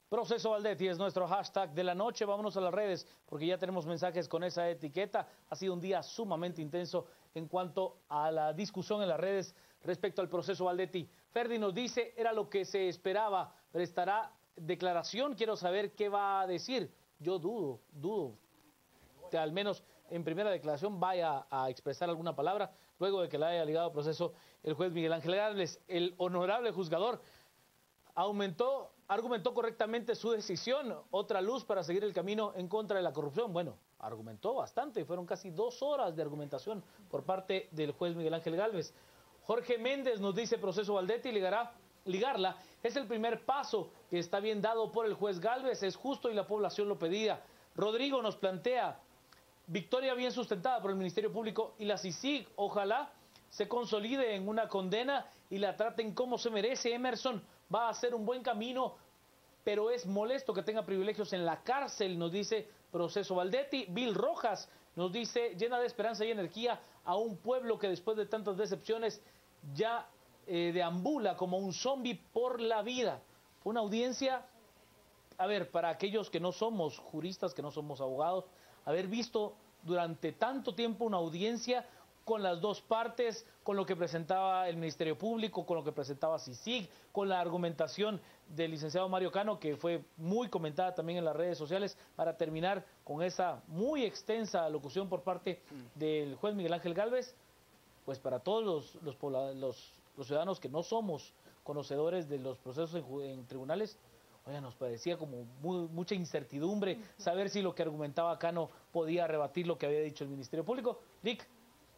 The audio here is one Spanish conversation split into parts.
Proceso Valdetti es nuestro hashtag de la noche. Vámonos a las redes porque ya tenemos mensajes con esa etiqueta. Ha sido un día sumamente intenso en cuanto a la discusión en las redes respecto al proceso Valdetti. Ferdi nos dice, era lo que se esperaba, prestará declaración. Quiero saber qué va a decir. Yo dudo que al menos en primera declaración vaya a expresar alguna palabra luego de que le haya ligado proceso el juez Miguel Ángel Gálvez. El honorable juzgador argumentó correctamente su decisión, otra luz para seguir el camino en contra de la corrupción. Bueno, argumentó bastante, fueron casi 2 horas de argumentación por parte del juez Miguel Ángel Gálvez. Jorge Méndez nos dice, proceso Valdetti ligarla es el primer paso que está bien dado por el juez Gálvez, es justo y la población lo pedía. Rodrigo nos plantea, victoria bien sustentada por el Ministerio Público y la CICIG, ojalá se consolide en una condena y la traten como se merece. Emerson va a hacer un buen camino, pero es molesto que tenga privilegios en la cárcel, nos dice proceso Valdetti. Bill Rojas nos dice, llena de esperanza y energía a un pueblo que después de tantas decepciones ya deambula como un zombi por la vida. Fue una audiencia, a ver, para aquellos que no somos juristas, que no somos abogados, haber visto durante tanto tiempo una audiencia con las dos partes, con lo que presentaba el Ministerio Público, con lo que presentaba CICIG, con la argumentación del licenciado Mario Cano, que fue muy comentada también en las redes sociales, para terminar con esa muy extensa locución por parte del juez Miguel Ángel Gálvez. Pues para todos los ciudadanos que no somos conocedores de los procesos en tribunales, oye, nos parecía como mucha incertidumbre saber si lo que argumentaba Cano podía rebatir lo que había dicho el Ministerio Público. Rick,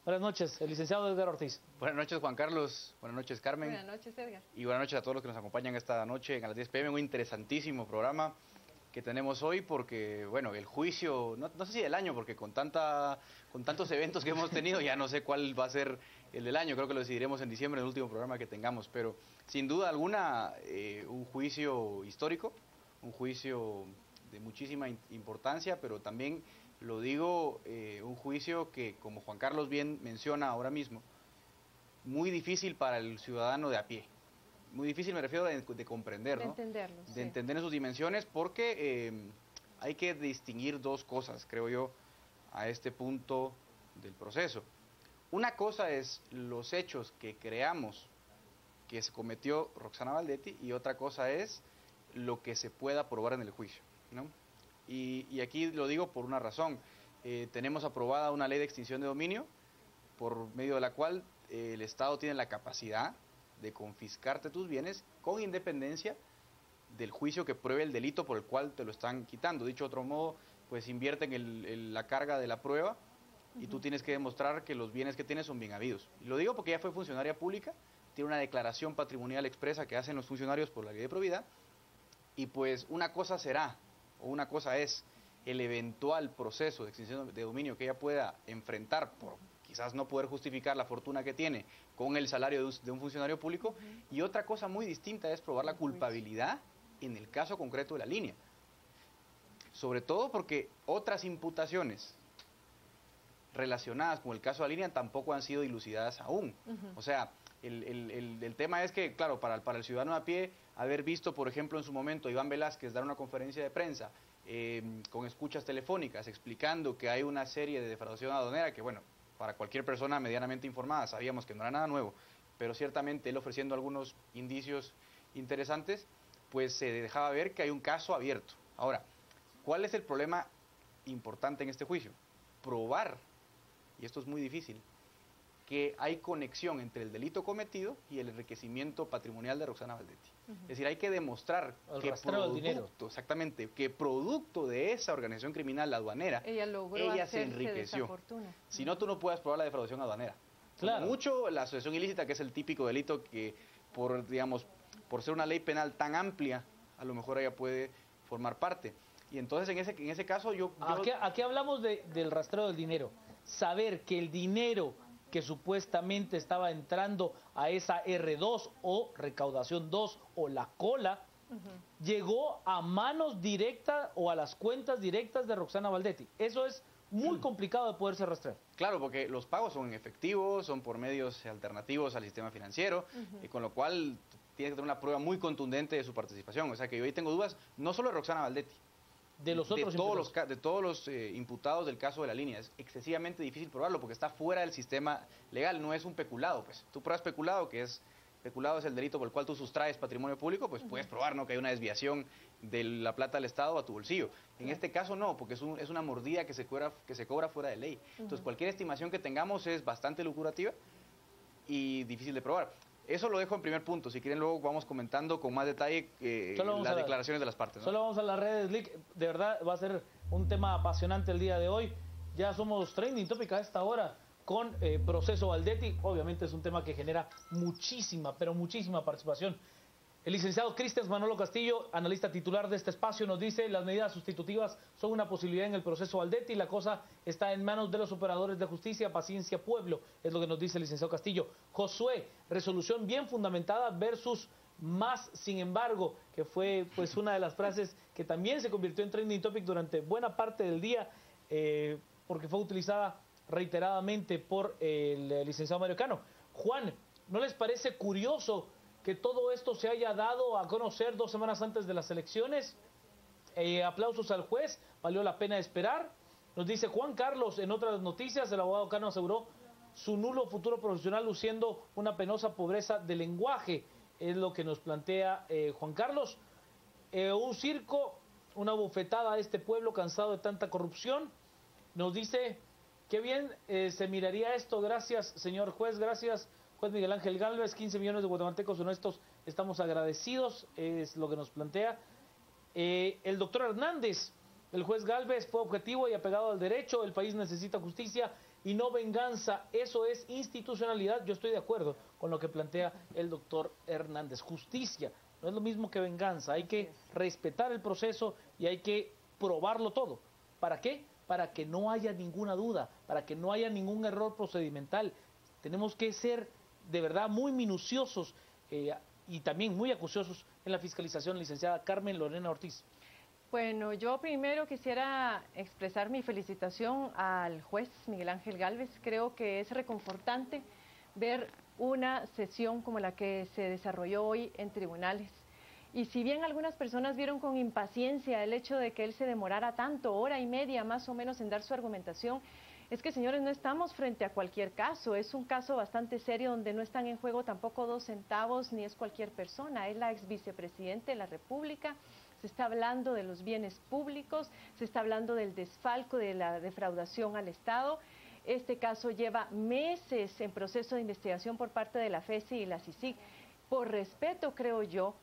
buenas noches, el licenciado Edgar Ortiz. Buenas noches, Juan Carlos. Buenas noches, Carmen. Buenas noches, Edgar. Y buenas noches a todos los que nos acompañan esta noche a las 10 p.m. Un interesantísimo programa que tenemos hoy porque, bueno, el juicio, no sé si del año, porque con tantos eventos que hemos tenido, ya no sé cuál va a ser el del año. Creo que lo decidiremos en diciembre, en el último programa que tengamos. Pero, sin duda alguna, un juicio histórico, un juicio de muchísima importancia, pero también, lo digo, un juicio que, como Juan Carlos bien menciona ahora mismo, muy difícil para el ciudadano de a pie. Muy difícil, me refiero de comprender, ¿no? De entenderlo, De sí. entender en sus dimensiones, porque hay que distinguir dos cosas, creo yo, a este punto del proceso. Una cosa es los hechos que creamos que se cometió Roxana Valdetti, y otra cosa es lo que se pueda probar en el juicio, ¿no? Y aquí lo digo por una razón. Tenemos aprobada una ley de extinción de dominio, por medio de la cual el Estado tiene la capacidad de confiscarte tus bienes con independencia del juicio que pruebe el delito por el cual te lo están quitando. Dicho de otro modo, pues invierten la carga de la prueba y tú tienes que demostrar que los bienes que tienes son bien habidos. Y lo digo porque ella fue funcionaria pública, tiene una declaración patrimonial expresa que hacen los funcionarios por la ley de probidad, y pues una cosa será, o una cosa es, el eventual proceso de extinción de dominio que ella pueda enfrentar por quizás no poder justificar la fortuna que tiene con el salario de un funcionario público, y otra cosa muy distinta es probar la culpabilidad en el caso concreto de la línea. Sobre todo porque otras imputaciones relacionadas con el caso de la línea tampoco han sido dilucidadas aún. O sea, el tema es que, claro, para el ciudadano a pie, haber visto, por ejemplo, en su momento a Iván Velázquez dar una conferencia de prensa con escuchas telefónicas explicando que hay una serie de defraudación aduanera que, bueno, para cualquier persona medianamente informada sabíamos que no era nada nuevo, pero ciertamente él ofreciendo algunos indicios interesantes, pues se dejaba ver que hay un caso abierto. Ahora, ¿cuál es el problema importante en este juicio? Probar, y esto es muy difícil, que hay conexión entre el delito cometido y el enriquecimiento patrimonial de Roxana Valdetti. Es decir, hay que demostrar que producto, exactamente, que producto de esa organización criminal, la aduanera, ella se enriqueció. Si no, tú no puedes probar la defraudación aduanera. Claro. Mucho la asociación ilícita, que es el típico delito que, por ser una ley penal tan amplia, a lo mejor ella puede formar parte. Y entonces, en ese caso, Aquí hablamos del rastreo del dinero. Saber que el dinero que supuestamente estaba entrando a esa R2 o recaudación 2 o la cola, llegó a manos directas o a las cuentas directas de Roxana Valdetti. Eso es muy complicado de poderse rastrear. Claro, porque los pagos son en efectivo, son por medios alternativos al sistema financiero, y con lo cual tiene que tener una prueba muy contundente de su participación. O sea que yo ahí tengo dudas, no solo de Roxana Valdetti, de los otros de todos los imputados del caso de la línea. Es excesivamente difícil probarlo porque está fuera del sistema legal, no es un peculado. Pues tú pruebas peculado, peculado es el delito por el cual tú sustraes patrimonio público, pues puedes probar, ¿no?, que hay una desviación de la plata del Estado a tu bolsillo. En este caso no, porque es una mordida que se cobra fuera de ley. Entonces cualquier estimación que tengamos es bastante lucrativa y difícil de probar. Eso lo dejo en primer punto. Si quieren, luego vamos comentando con más detalle las declaraciones de las partes, ¿no? Solo vamos a las redes, Lick. De verdad, va a ser un tema apasionante el día de hoy. Ya somos trending topic a esta hora con proceso Valdetti. Obviamente es un tema que genera muchísima, pero muchísima participación. El licenciado Cristian Manolo Castillo, analista titular de este espacio, nos dice: las medidas sustitutivas son una posibilidad en el proceso Valdetti, la cosa está en manos de los operadores de justicia, paciencia pueblo, es lo que nos dice el licenciado Castillo. Josué, resolución bien fundamentada versus más, sin embargo, que fue pues una de las frases que también se convirtió en trending topic durante buena parte del día, porque fue utilizada reiteradamente por el licenciado Mario Cano. Juan, ¿no les parece curioso que todo esto se haya dado a conocer 2 semanas antes de las elecciones? Aplausos al juez, valió la pena esperar. Nos dice Juan Carlos, en otras noticias, el abogado Cano aseguró su nulo futuro profesional luciendo una penosa pobreza de lenguaje, es lo que nos plantea Juan Carlos. Un circo, una bofetada a este pueblo cansado de tanta corrupción. Nos dice, qué bien se miraría esto, gracias señor juez, gracias juez Miguel Ángel Gálvez, 15 millones de guatemaltecos honestos, estamos agradecidos, es lo que nos plantea. El doctor Hernández, el juez Gálvez fue objetivo y apegado al derecho, el país necesita justicia y no venganza, eso es institucionalidad. Yo estoy de acuerdo con lo que plantea el doctor Hernández, justicia, no es lo mismo que venganza, hay que respetar el proceso y hay que probarlo todo. ¿Para qué? Para que no haya ninguna duda, para que no haya ningún error procedimental. Tenemos que ser de verdad muy minuciosos y también muy acuciosos en la fiscalización, licenciada Carmen Lorena Ortiz. Bueno, yo primero quisiera expresar mi felicitación al juez Miguel Ángel Gálvez. Creo que es reconfortante ver una sesión como la que se desarrolló hoy en tribunales. Y si bien algunas personas vieron con impaciencia el hecho de que él se demorara tanto, hora y media más o menos en dar su argumentación, es que, señores, no estamos frente a cualquier caso, es un caso bastante serio donde no están en juego tampoco 2 centavos ni es cualquier persona, es la ex vicepresidente de la República, se está hablando de los bienes públicos, se está hablando del desfalco, de la defraudación al Estado. Este caso lleva meses en proceso de investigación por parte de la FESI y la CICIG. Por respeto, creo yo,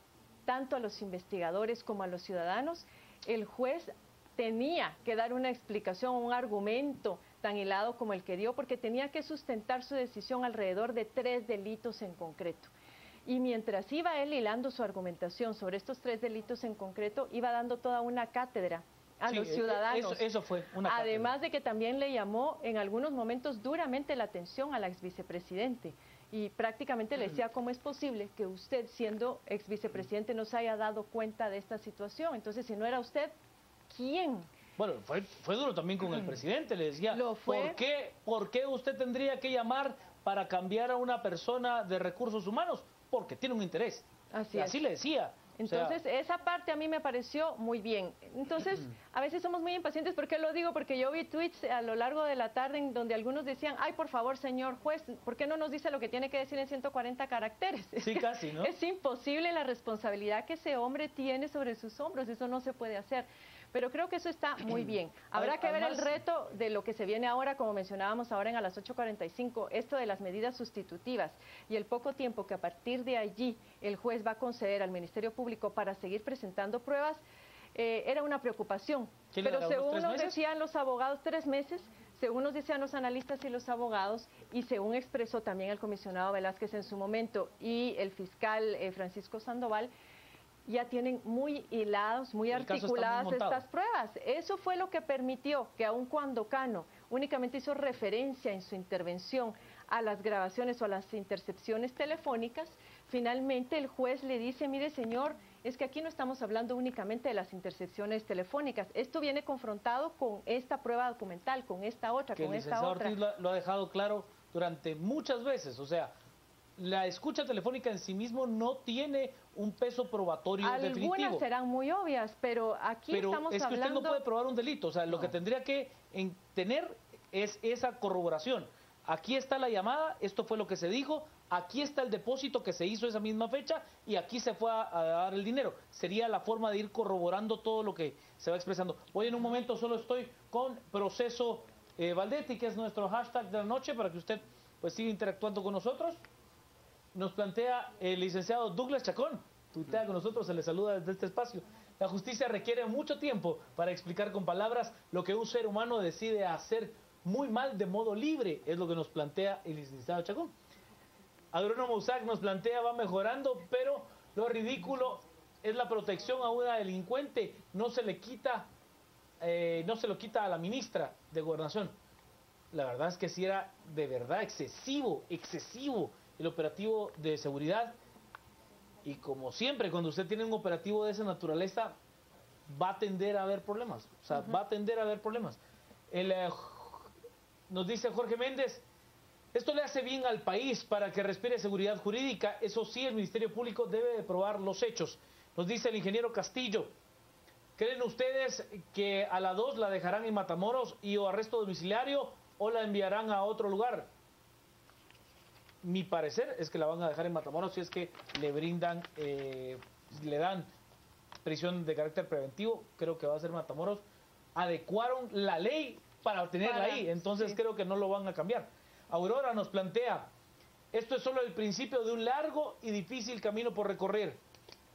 tanto a los investigadores como a los ciudadanos, el juez tenía que dar una explicación, un argumento tan hilado como el que dio, porque tenía que sustentar su decisión alrededor de 3 delitos en concreto. Y mientras iba él hilando su argumentación sobre estos 3 delitos en concreto, iba dando toda una cátedra a los ciudadanos. Eso fue una cátedra. Además de que también le llamó en algunos momentos duramente la atención a la ex vicepresidente. Y prácticamente le decía, ¿cómo es posible que usted, siendo ex vicepresidente, no se haya dado cuenta de esta situación? Entonces, si no era usted, ¿quién? Bueno, fue duro también con el presidente, le decía, ¿por qué usted tendría que llamar para cambiar a una persona de recursos humanos? Porque tiene un interés. Así le decía. Entonces, esa parte a mí me pareció muy bien. Entonces, a veces somos muy impacientes. ¿Por qué lo digo? Porque yo vi tweets a lo largo de la tarde en donde algunos decían, ay, por favor, señor juez, ¿por qué no nos dice lo que tiene que decir en 140 caracteres? Sí, casi, ¿no? Es imposible la responsabilidad que ese hombre tiene sobre sus hombros. Eso no se puede hacer. Pero creo que eso está muy bien. Habrá que ver el reto de lo que se viene ahora, como mencionábamos ahora a las 8:45, esto de las medidas sustitutivas y el poco tiempo que a partir de allí el juez va a conceder al Ministerio Público para seguir presentando pruebas, era una preocupación. Pero según nos decían los abogados, 3 meses, según nos decían los analistas y los abogados, y según expresó también el comisionado Velázquez en su momento y el fiscal Francisco Sandoval, ya tienen muy hilados, muy articuladas estas pruebas. Eso fue lo que permitió que aun cuando Cano únicamente hizo referencia en su intervención a las grabaciones o a las intercepciones telefónicas, finalmente el juez le dice, mire señor, es que aquí no estamos hablando únicamente de las intercepciones telefónicas, esto viene confrontado con esta prueba documental, con esta otra, con esta otra. Que el licenciado Ortiz lo ha dejado claro durante muchas veces, o sea, la escucha telefónica en sí mismo no tiene un peso probatorio definitivo. Algunas serán muy obvias, pero aquí estamos es que hablando... usted no puede probar un delito, o sea, lo que tendría que tener es esa corroboración. Aquí está la llamada, esto fue lo que se dijo, aquí está el depósito que se hizo esa misma fecha y aquí se fue a dar el dinero. Sería la forma de ir corroborando todo lo que se va expresando. Hoy en un momento solo estoy con Proceso Valdetti, que es nuestro hashtag de la noche, para que usted pues siga interactuando con nosotros. Nos plantea el licenciado Douglas Chacón, tuitea con nosotros, se le saluda desde este espacio. La justicia requiere mucho tiempo para explicar con palabras lo que un ser humano decide hacer muy mal de modo libre, es lo que nos plantea el licenciado Chacón. Agrónomo Usac nos plantea, va mejorando, pero lo ridículo es la protección a una delincuente, no se le quita, no se lo quita a la ministra de Gobernación. La verdad es que sí era de verdad excesivo el operativo de seguridad, y como siempre cuando usted tiene un operativo de esa naturaleza va a tender a haber problemas, o sea, va a tender a haber problemas. Nos dice Jorge Méndez, esto le hace bien al país para que respire seguridad jurídica, eso sí, el Ministerio Público debe de probar los hechos. Nos dice el ingeniero Castillo, ¿creen ustedes que a la 2 la dejarán en Matamoros y o arresto domiciliario o la enviarán a otro lugar? Mi parecer es que la van a dejar en Matamoros si es que le brindan, le dan prisión de carácter preventivo. Creo que va a ser Matamoros. Adecuaron la ley para tenerla ahí, entonces creo que no lo van a cambiar. Aurora nos plantea, esto es solo el principio de un largo y difícil camino por recorrer.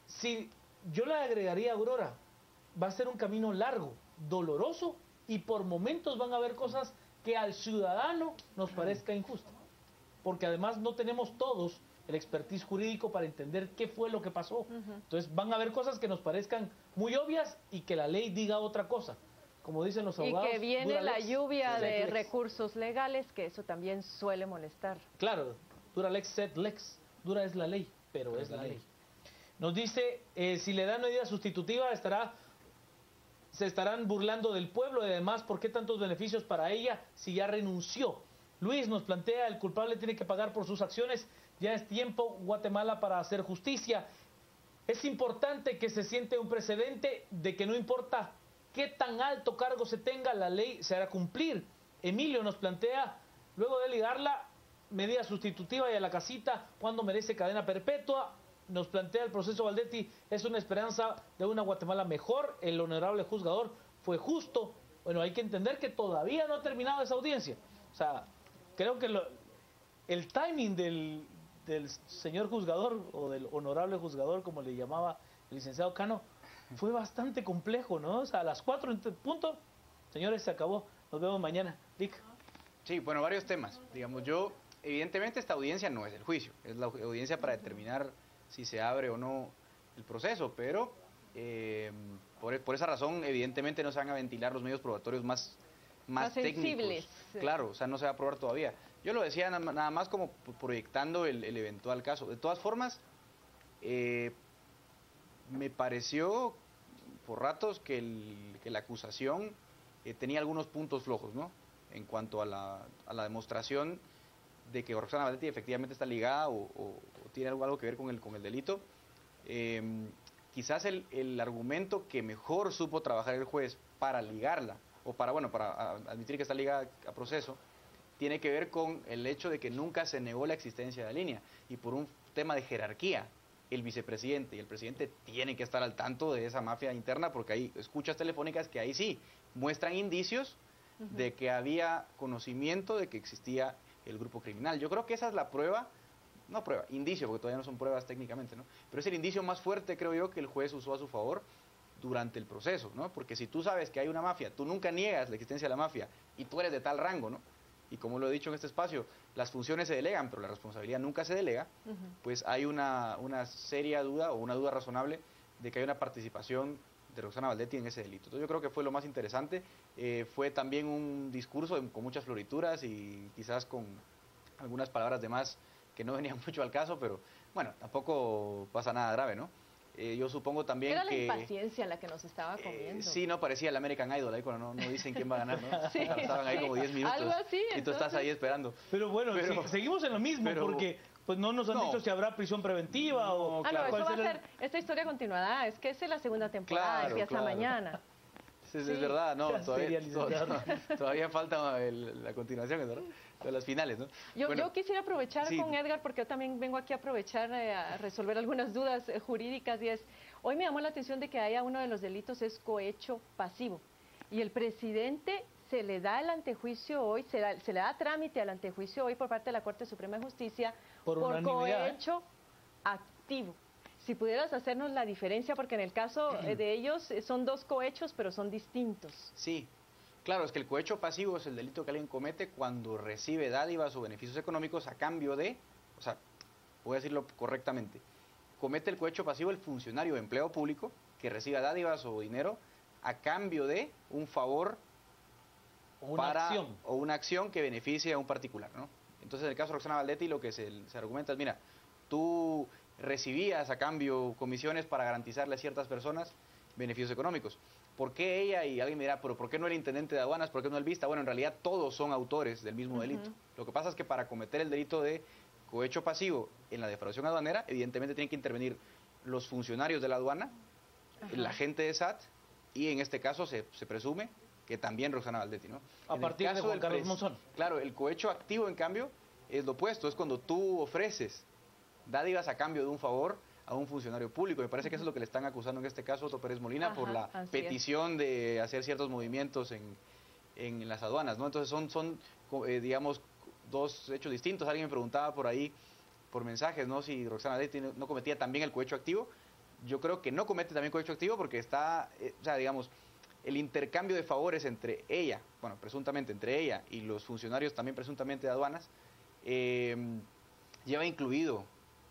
Si yo le agregaría a Aurora, va a ser un camino largo, doloroso, y por momentos van a haber cosas que al ciudadano nos parezca injusto. Porque además no tenemos todos el expertise jurídico para entender qué fue lo que pasó. Entonces van a haber cosas que nos parezcan muy obvias y que la ley diga otra cosa. Como dicen los abogados. Y que viene la lluvia de recursos legales, que eso también suele molestar. Claro, dura lex sed lex. Dura es la ley, pero es la ley. Nos dice, si le dan medida sustitutiva, se estarán burlando del pueblo y además, ¿por qué tantos beneficios para ella si ya renunció? Luis nos plantea, el culpable tiene que pagar por sus acciones, ya es tiempo Guatemala para hacer justicia. Es importante que se siente un precedente de que no importa qué tan alto cargo se tenga, la ley se hará cumplir. Emilio nos plantea, luego de ligarla, medida sustitutiva y a la casita, cuando merece cadena perpetua. Nos plantea el proceso Valdetti, es una esperanza de una Guatemala mejor, el honorable juzgador fue justo. Bueno, hay que entender que todavía no ha terminado esa audiencia. O sea, creo que el timing del señor juzgador, o del honorable juzgador, como le llamaba el licenciado Cano, fue bastante complejo, ¿no? O sea, a las 4 en punto, señores, se acabó. Nos vemos mañana. Vic. Sí, bueno, varios temas. Digamos, evidentemente esta audiencia no es el juicio, es la audiencia para determinar si se abre o no el proceso, pero por esa razón, evidentemente no se van a ventilar los medios probatorios más técnicos. Claro, o sea, no se va a probar todavía. Yo lo decía nada más como proyectando el eventual caso. De todas formas, me pareció por ratos que la acusación tenía algunos puntos flojos, ¿no? En cuanto a la demostración de que Roxana Valdetti efectivamente está ligada o tiene algo que ver con el delito. Quizás el argumento que mejor supo trabajar el juez para ligarla, o para admitir que está ligada a proceso, tiene que ver con el hecho de que nunca se negó la existencia de la línea, y por un tema de jerarquía, el vicepresidente y el presidente tienen que estar al tanto de esa mafia interna, porque hay escuchas telefónicas que ahí sí muestran indicios de que había conocimiento de que existía el grupo criminal. Yo creo que esa es la indicio, porque todavía no son pruebas técnicamente, ¿no? Pero es el indicio más fuerte, creo yo, que el juez usó a su favor durante el proceso, ¿no? Porque si tú sabes que hay una mafia, tú nunca niegas la existencia de la mafia y tú eres de tal rango, ¿no? Y como lo he dicho en este espacio, las funciones se delegan, pero la responsabilidad nunca se delega, pues hay una seria duda o una duda razonable de que hay una participación de Roxana Valdetti en ese delito. Entonces yo creo que fue lo más interesante. Fue también un discurso con muchas florituras y quizás con algunas palabras de más que no venían mucho al caso, pero bueno, tampoco pasa nada grave, ¿no? Yo supongo también que... Era la impaciencia la que nos estaba comiendo. Sí, no, parecía el American Idol, ahí cuando no dicen quién va a ganar, ¿no? Sí, estaban ahí como 10 minutos. algo así, y tú estás ahí esperando. Pero bueno, seguimos en lo mismo, porque pues no nos han dicho si habrá prisión preventiva o... No, eso va a ser esta historia continuada. Es que esa es la segunda temporada, empieza mañana. Sí, es verdad, no, todavía falta la continuación, ¿verdad? De las finales, ¿no? Yo quisiera aprovechar con Edgar, porque yo también vengo aquí a aprovechar a resolver algunas dudas jurídicas, y hoy me llamó la atención de que haya uno de los delitos es cohecho pasivo, y el presidente se le da el antejuicio hoy, se le da trámite al antejuicio hoy por parte de la Corte Suprema de Justicia por cohecho activo. Si pudieras hacernos la diferencia, porque en el caso de ellos son dos cohechos, pero son distintos. Sí, claro, es que el cohecho pasivo es el delito que alguien comete cuando recibe dádivas o beneficios económicos a cambio de, o sea, voy a decirlo correctamente, comete el cohecho pasivo el funcionario de empleo público que reciba dádivas o dinero a cambio de un favor o una acción que beneficie a un particular, ¿no? Entonces, en el caso de Roxana Valdetti, lo que se argumenta es, mira, tú recibías a cambio comisiones para garantizarle a ciertas personas beneficios económicos. ¿Por qué ella? Y alguien me dirá, pero ¿por qué no el intendente de aduanas? ¿Por qué no el vista? Bueno, en realidad todos son autores del mismo delito. Lo que pasa es que para cometer el delito de cohecho pasivo en la defraudación aduanera, evidentemente tienen que intervenir los funcionarios de la aduana, la gente de SAT, y en este caso se presume que también Roxana Valdetti, ¿no? A partir de Juan Carlos Monzón. Claro, el cohecho activo, en cambio, es lo opuesto, es cuando tú ofreces dádivas a cambio de un favor a un funcionario público. Me parece que eso es lo que le están acusando en este caso a Otto Pérez Molina por la petición de hacer ciertos movimientos en las aduanas, ¿no? Entonces son digamos, dos hechos distintos. Alguien me preguntaba por ahí, por mensajes, ¿no? Si Roxana Valdetti no cometía también el cohecho activo. Yo creo que no comete también cohecho activo porque está, o sea, digamos, el intercambio de favores entre ella, bueno, presuntamente entre ella y los funcionarios también presuntamente de aduanas, lleva incluido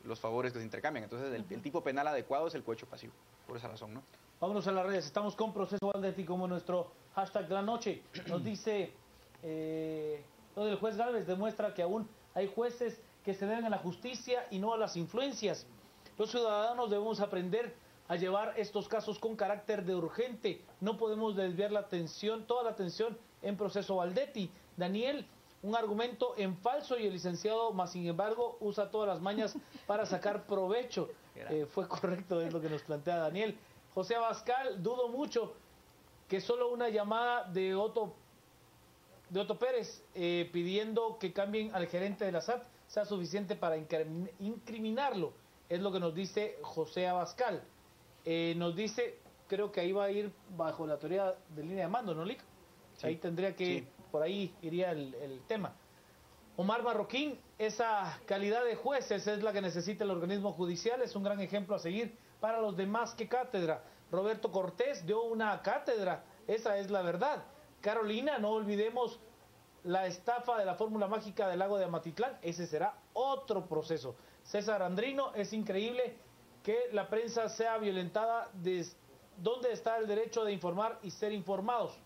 los favores que se intercambian. Entonces, el tipo penal adecuado es el cohecho pasivo, por esa razón, ¿no? Vámonos a las redes. Estamos con Proceso Valdetti como nuestro hashtag de la noche. Nos dice, lo del juez Gálvez demuestra que aún hay jueces que se deben a la justicia y no a las influencias. Los ciudadanos debemos aprender a llevar estos casos con carácter de urgente. No podemos desviar la atención, toda la atención en Proceso Valdetti. Daniel, un argumento en falso y el licenciado, más sin embargo, usa todas las mañas para sacar provecho. Fue correcto, es lo que nos plantea Daniel. José Abascal, dudo mucho que solo una llamada de Otto Pérez pidiendo que cambien al gerente de la SAT sea suficiente para incriminarlo. Es lo que nos dice José Abascal. Nos dice, creo que ahí va a ir bajo la teoría de línea de mando, ¿no, Lic? Sí. Ahí tendría que, por ahí iría el tema. Omar Marroquín, esa calidad de jueces es la que necesita el organismo judicial, es un gran ejemplo a seguir para los demás que cátedra. Roberto Cortés dio una cátedra, esa es la verdad. Carolina, no olvidemos la estafa de la fórmula mágica del lago de Amatitlán, ese será otro proceso. César Andrino, es increíble que la prensa sea violentada. ¿Dónde está el derecho de informar y ser informados?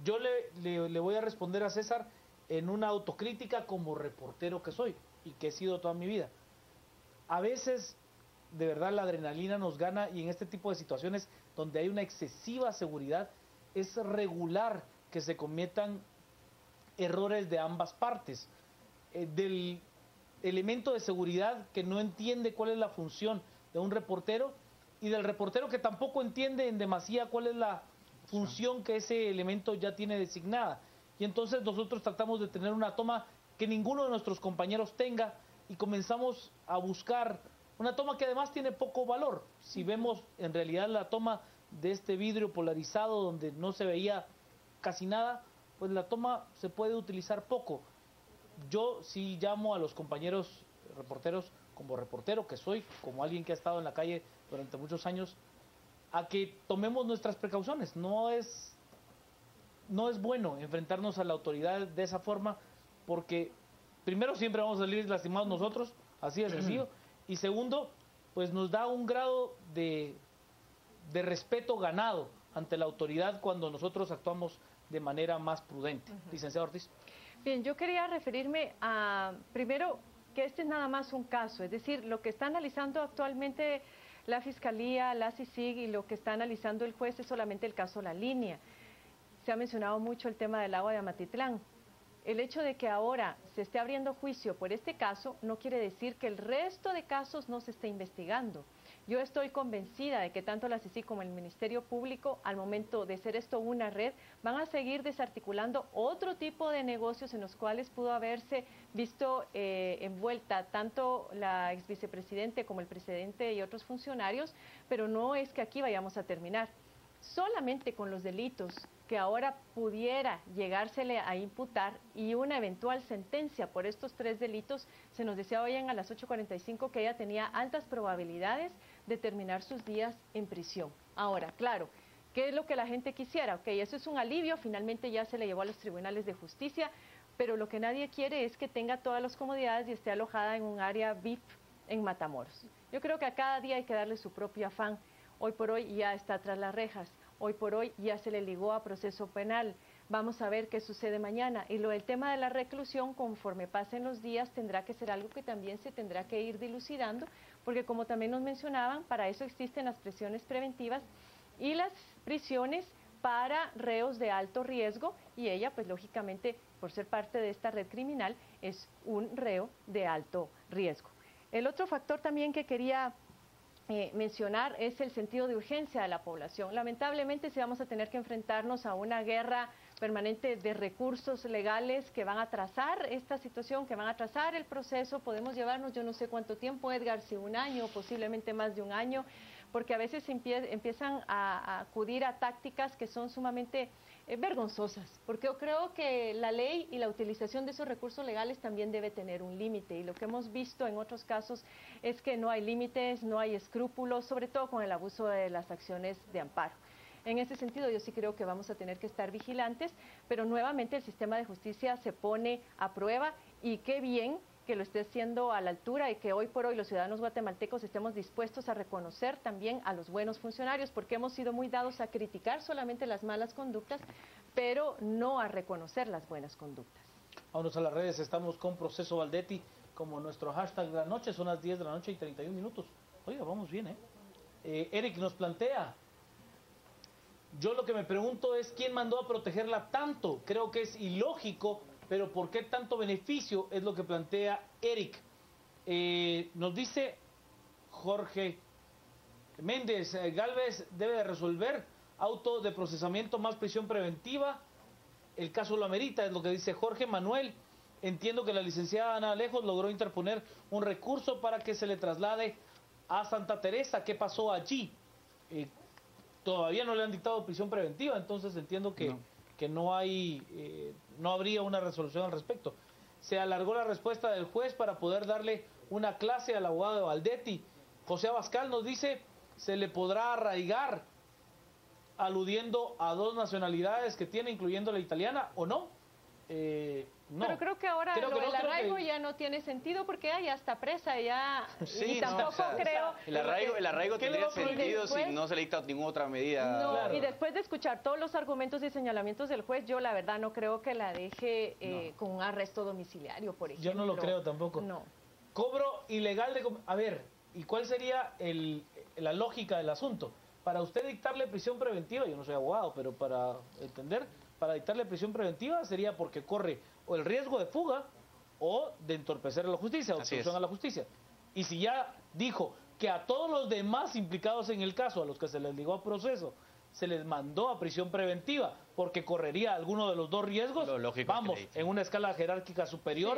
Yo le voy a responder a César en una autocrítica como reportero que soy y que he sido toda mi vida. A veces, de verdad, la adrenalina nos gana y en este tipo de situaciones donde hay una excesiva seguridad, es regular que se cometan errores de ambas partes. Del elemento de seguridad que no entiende cuál es la función de un reportero y del reportero que tampoco entiende en demasía cuál es la función que ese elemento ya tiene designada. Y entonces nosotros tratamos de tener una toma que ninguno de nuestros compañeros tenga y comenzamos a buscar una toma que además tiene poco valor. Si vemos en realidad la toma de este vidrio polarizado donde no se veía casi nada, pues la toma se puede utilizar poco. Yo sí llamo a los compañeros reporteros, como reportero que soy, como alguien que ha estado en la calle durante muchos años, a que tomemos nuestras precauciones. No es bueno enfrentarnos a la autoridad de esa forma, porque primero siempre vamos a salir lastimados nosotros, así de sencillo, y segundo, pues nos da un grado de respeto ganado ante la autoridad cuando nosotros actuamos de manera más prudente. Licenciado Ortiz. Bien, yo quería referirme a, primero, que este es nada más un caso, es decir, lo que está analizando actualmente la Fiscalía, la CICIG y lo que está analizando el juez es solamente el caso La Línea. Se ha mencionado mucho el tema del agua de Amatitlán. el hecho de que ahora se esté abriendo juicio por este caso no quiere decir que el resto de casos no se esté investigando. Yo estoy convencida de que tanto la CICIG como el Ministerio Público, al momento de ser esto una red, van a seguir desarticulando otro tipo de negocios en los cuales pudo haberse visto envuelta tanto la ex vicepresidente como el presidente y otros funcionarios, pero no es que aquí vayamos a terminar. Solamente con los delitos que ahora pudiera llegársele a imputar y una eventual sentencia por estos 3 delitos, se nos decía hoy a las 8:45 que ella tenía altas probabilidades de terminar sus días en prisión. Ahora, claro, ¿qué es lo que la gente quisiera? Ok, eso es un alivio, finalmente ya se le llevó a los tribunales de justicia, pero lo que nadie quiere es que tenga todas las comodidades y esté alojada en un área VIP en Matamoros. Yo creo que a cada día hay que darle su propio afán. Hoy por hoy ya está tras las rejas, hoy por hoy ya se le ligó a proceso penal. Vamos a ver qué sucede mañana. Y lo del tema de la reclusión, conforme pasen los días, tendrá que ser algo que también se tendrá que ir dilucidando, porque como también nos mencionaban, para eso existen las prisiones preventivas y las prisiones para reos de alto riesgo, y ella, pues lógicamente, por ser parte de esta red criminal, es un reo de alto riesgo. El otro factor también que quería mencionar es el sentido de urgencia de la población. Lamentablemente, sí vamos a tener que enfrentarnos a una guerra permanente de recursos legales que van a atrasar esta situación, que van a atrasar el proceso. Podemos llevarnos yo no sé cuánto tiempo, Edgar, si 1 año, posiblemente más de 1 año, porque a veces empiezan a acudir a tácticas que son sumamente vergonzosas, porque yo creo que la ley y la utilización de esos recursos legales también debe tener un límite, y lo que hemos visto en otros casos es que no hay límites, no hay escrúpulos, sobre todo con el abuso de las acciones de amparo. En ese sentido, yo sí creo que vamos a tener que estar vigilantes, pero nuevamente el sistema de justicia se pone a prueba, y qué bien que lo esté haciendo a la altura, y que hoy por hoy los ciudadanos guatemaltecos estemos dispuestos a reconocer también a los buenos funcionarios, porque hemos sido muy dados a criticar solamente las malas conductas, pero no a reconocer las buenas conductas. Vámonos a las redes, estamos con Proceso Valdetti como nuestro hashtag de la noche, son las 10 de la noche y 31 minutos. Oiga, vamos bien, Eric nos plantea, yo lo que me pregunto es quién mandó a protegerla tanto. Creo que es ilógico, pero ¿por qué tanto beneficio? Es lo que plantea Eric. Nos dice Jorge Méndez, Galvez debe de resolver auto de procesamiento más prisión preventiva. El caso lo amerita, es lo que dice Jorge Manuel. Entiendo que la licenciada Ana Alejos logró interponer un recurso para que se le traslade a Santa Teresa. ¿Qué pasó allí? Todavía no le han dictado prisión preventiva, entonces entiendo que no hay, no habría una resolución al respecto. Se alargó la respuesta del juez para poder darle una clase al abogado de Valdetti. José Abascal nos dice, se le podrá arraigar, aludiendo a 2 nacionalidades que tiene, incluyendo la italiana, ¿o no? No. Pero creo que ahora lo del arraigo ya no tiene sentido, porque ya está presa, ya, sí, y tampoco creo... El arraigo tendría sentido si no se le dicta ninguna otra medida. No, claro. Y después de escuchar todos los argumentos y señalamientos del juez, yo la verdad no creo que la deje con un arresto domiciliario, por ejemplo. Yo no lo creo tampoco. No. Cobro ilegal de... A ver, ¿y cuál sería la lógica del asunto? Para usted dictarle prisión preventiva, yo no soy abogado, pero para entender, para dictarle prisión preventiva sería porque corre o el riesgo de fuga o de entorpecer a la justicia, obstrucción a la justicia. Y si ya dijo que a todos los demás implicados en el caso, a los que se les ligó a proceso, se les mandó a prisión preventiva porque correría alguno de los 2 riesgos, vamos, en una escala jerárquica superior,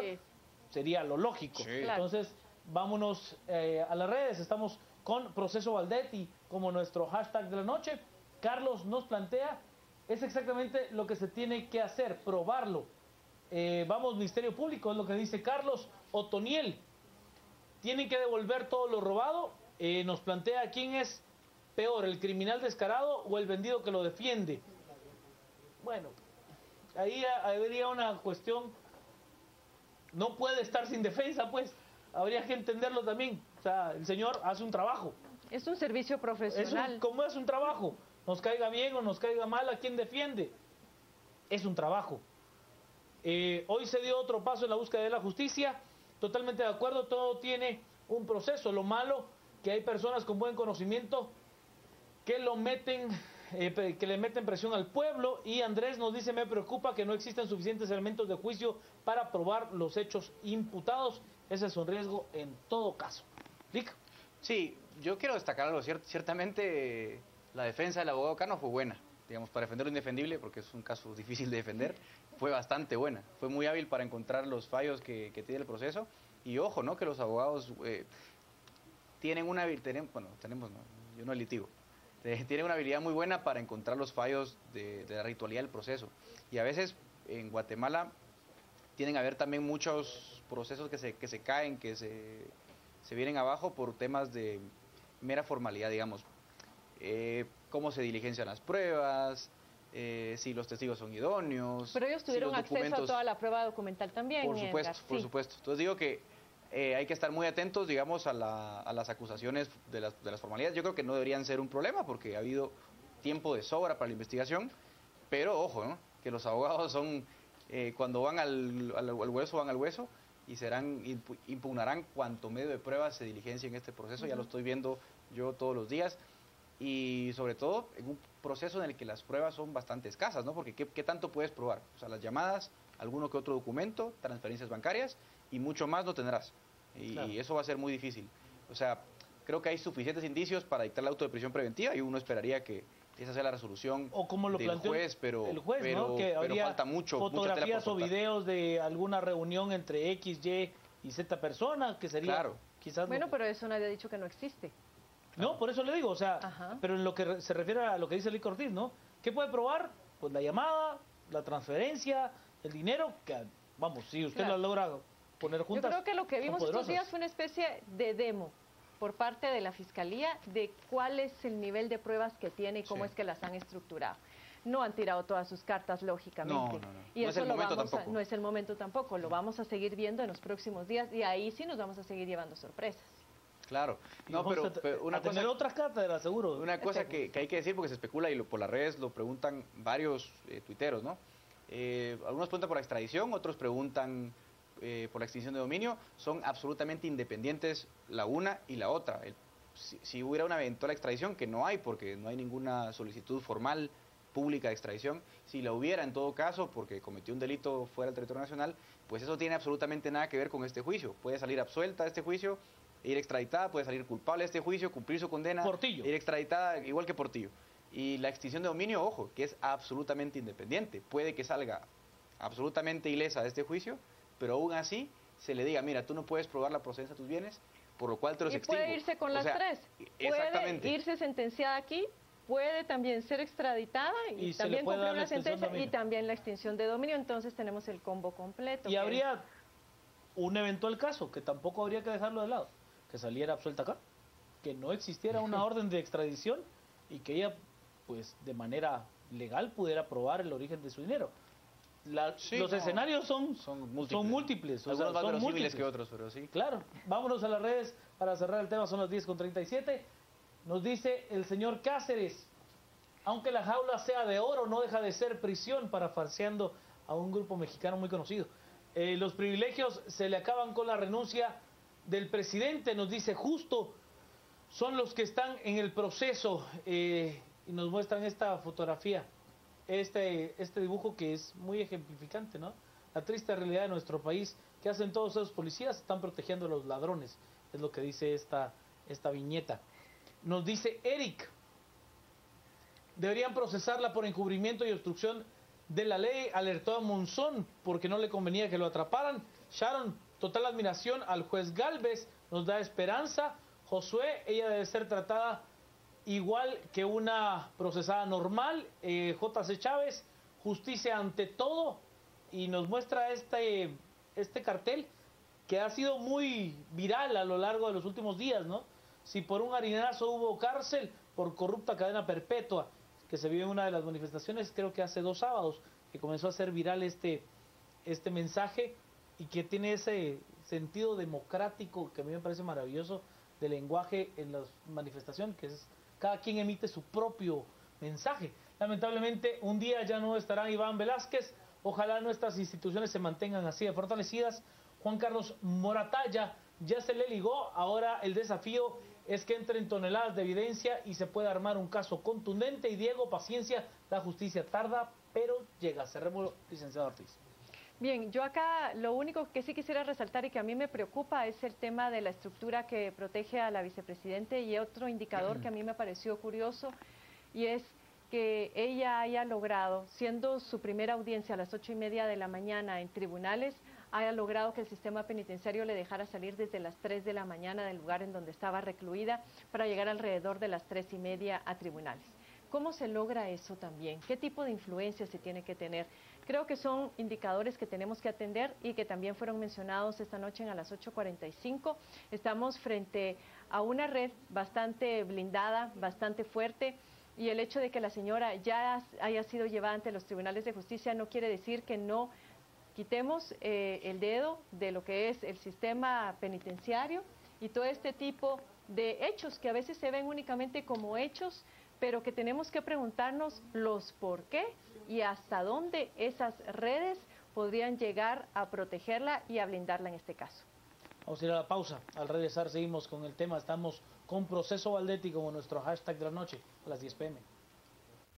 sería lo lógico. Sí. Entonces, vámonos a las redes, estamos con Proceso Valdetti como nuestro hashtag de la noche. Carlos nos plantea, es exactamente lo que se tiene que hacer, probarlo. Vamos, Ministerio Público, es lo que dice Carlos. Otoniel, tienen que devolver todo lo robado. Nos plantea quién es peor, el criminal descarado o el vendido que lo defiende. Bueno, ahí habría una cuestión, no puede estar sin defensa, pues, habría que entenderlo también. O sea, el señor hace un trabajo. Es un servicio profesional. ¿Cómo es un trabajo? Nos caiga bien o nos caiga mal, ¿a quién defiende? Es un trabajo. Hoy se dio otro paso en la búsqueda de la justicia. Totalmente de acuerdo, todo tiene un proceso. Lo malo que hay personas con buen conocimiento que lo meten que le meten presión al pueblo. Y Andrés nos dice, me preocupa que no existen suficientes elementos de juicio para probar los hechos imputados. Ese es un riesgo en todo caso. Rick. Sí, yo quiero destacar algo. Ciertamente la defensa del abogado Cano fue buena, digamos, para defender lo indefendible, porque es un caso difícil de defender. Fue bastante buena, fue muy hábil para encontrar los fallos que tiene el proceso. Y ojo, ¿no? Que los abogados tienen una habilidad, bueno, tenemos, no, yo no litigo, tienen una habilidad muy buena para encontrar los fallos de la ritualidad del proceso. Y a veces en Guatemala tienen a haber también muchos procesos que se caen, que se vienen abajo por temas de mera formalidad, digamos. Cómo se diligencian las pruebas, si los testigos son idóneos. Pero ellos tuvieron acceso a toda la prueba documental también. Por supuesto, Edgar, por sí. supuesto. Entonces digo que hay que estar muy atentos, digamos, a las acusaciones de las formalidades. Yo creo que no deberían ser un problema porque ha habido tiempo de sobra para la investigación, pero ojo, ¿no? Que los abogados son, cuando van al hueso, van al hueso y impugnarán cuanto medio de pruebas se diligencia en este proceso. Ya lo estoy viendo yo todos los días. Y sobre todo en un proceso en el que las pruebas son bastante escasas, ¿no? Porque ¿qué tanto puedes probar? O sea, las llamadas, alguno que otro documento, transferencias bancarias y mucho más no tendrás. Claro. Y eso va a ser muy difícil. O sea, creo que hay suficientes indicios para dictar el auto de prisión preventiva y uno esperaría que esa sea la resolución o como lo del planteó juez, pero, el juez, ¿no? Que pero habría falta mucho, fotografías o videos de alguna reunión entre X, Y y Z personas, que sería claro. quizás... Bueno, pero eso nadie ha dicho que no existe. No, por eso le digo, o sea, Ajá. pero en lo que se refiere a lo que dice Lic Ortiz, ¿no? ¿Qué puede probar? Pues la llamada, la transferencia, el dinero, que vamos, si usted Claro. la logra poner juntas. Yo creo que lo que son vimos estos poderosas. días fue una especie de demo por parte de la Fiscalía de cuál es el nivel de pruebas que tiene y cómo Sí. es que las han estructurado. No han tirado todas sus cartas, lógicamente. No. Y No es eso el lo momento vamos tampoco. no es el momento tampoco. Lo vamos a seguir viendo en los próximos días y ahí sí nos vamos a seguir llevando sorpresas. Claro. Y No, vamos pero una a tener cosa... otras cátedras, seguro. Una cosa que hay que decir, porque se especula y por las redes lo preguntan varios tuiteros, ¿no? Algunos preguntan por la extradición, otros preguntan por la extinción de dominio. Son absolutamente independientes la una y la otra. Si hubiera una eventual extradición, que no hay, porque no hay ninguna solicitud formal pública de extradición, si la hubiera en todo caso, porque cometió un delito fuera del territorio nacional, pues eso tiene absolutamente nada que ver con este juicio. Puede salir absuelta de este juicio, ir extraditada, puede salir culpable de este juicio, cumplir su condena, Portillo. ir extraditada igual que Portillo. Y la extinción de dominio, ojo, que es absolutamente independiente. Puede que salga absolutamente ilesa de este juicio, pero aún así se le diga, mira, tú no puedes probar la procedencia de tus bienes, por lo cual te los Y extingo. puede irse con O las sea, tres. Exactamente. Puede irse sentenciada aquí, puede también ser extraditada Y y se le también puede cumplir dar la una extinción de sentencia dominio. y también la extinción de dominio. Entonces tenemos el combo completo. Y que- habría un eventual caso, que tampoco habría que dejarlo de lado, que saliera absuelta acá, que no existiera una orden de extradición y que ella, pues, de manera legal pudiera probar el origen de su dinero. Sí, los no, escenarios son múltiples. múltiples. O sea, Algunos más son verosímiles múltiples. que otros, pero sí. Claro, vámonos a las redes para cerrar el tema, son las 10:37. Nos dice el señor Cáceres, aunque la jaula sea de oro, no deja de ser prisión, parafraseando a un grupo mexicano muy conocido. Los privilegios se le acaban con la renuncia del presidente, nos dice justo, son los que están en el proceso, y nos muestran esta fotografía, este dibujo que es muy ejemplificante, ¿no? La triste realidad de nuestro país, que hacen todos esos policías, están protegiendo a los ladrones, es lo que dice esta viñeta. Nos dice Eric, deberían procesarla por encubrimiento y obstrucción de la ley, alertó a Monzón porque no le convenía que lo atraparan. Sharon, total admiración al juez Galvez, nos da esperanza. Josué, ella debe ser tratada igual que una procesada normal. J.C. Chávez, justicia ante todo, y nos muestra este cartel que ha sido muy viral a lo largo de los últimos días, ¿no? Si por un harinazo hubo cárcel, por corrupta cadena perpetua, que se vio en una de las manifestaciones, creo que hace 2 sábados, que comenzó a ser viral este mensaje y que tiene ese sentido democrático que a mí me parece maravilloso de lenguaje en las manifestaciones, que es cada quien emite su propio mensaje. Lamentablemente un día ya no estará Iván Velázquez, ojalá nuestras instituciones se mantengan así de fortalecidas. Juan Carlos Moratalla ya se le ligó, ahora el desafío es que entren toneladas de evidencia y se pueda armar un caso contundente. Y Diego, paciencia, la justicia tarda, pero llega. Cerremos, licenciado Ortiz. Bien, yo acá lo único que sí quisiera resaltar y que a mí me preocupa es el tema de la estructura que protege a la vicepresidente, y otro indicador que a mí me pareció curioso, y es que ella haya logrado, siendo su primera audiencia a las 8:30 de la mañana en tribunales, haya logrado que el sistema penitenciario le dejara salir desde las 3 de la mañana del lugar en donde estaba recluida para llegar alrededor de las 3:30 a tribunales. ¿Cómo se logra eso también? ¿Qué tipo de influencia se tiene que tener? Creo que son indicadores que tenemos que atender y que también fueron mencionados esta noche a las 8:45. Estamos frente a una red bastante blindada, bastante fuerte, y el hecho de que la señora ya haya sido llevada ante los tribunales de justicia no quiere decir que no quitemos el dedo de lo que es el sistema penitenciario y todo este tipo de hechos que a veces se ven únicamente como hechos, pero que tenemos que preguntarnos los por qué y hasta dónde esas redes podrían llegar a protegerla y a blindarla en este caso. Vamos a ir a la pausa. Al regresar seguimos con el tema. Estamos con Proceso Valdetti como nuestro hashtag de la noche a las 10 p.m.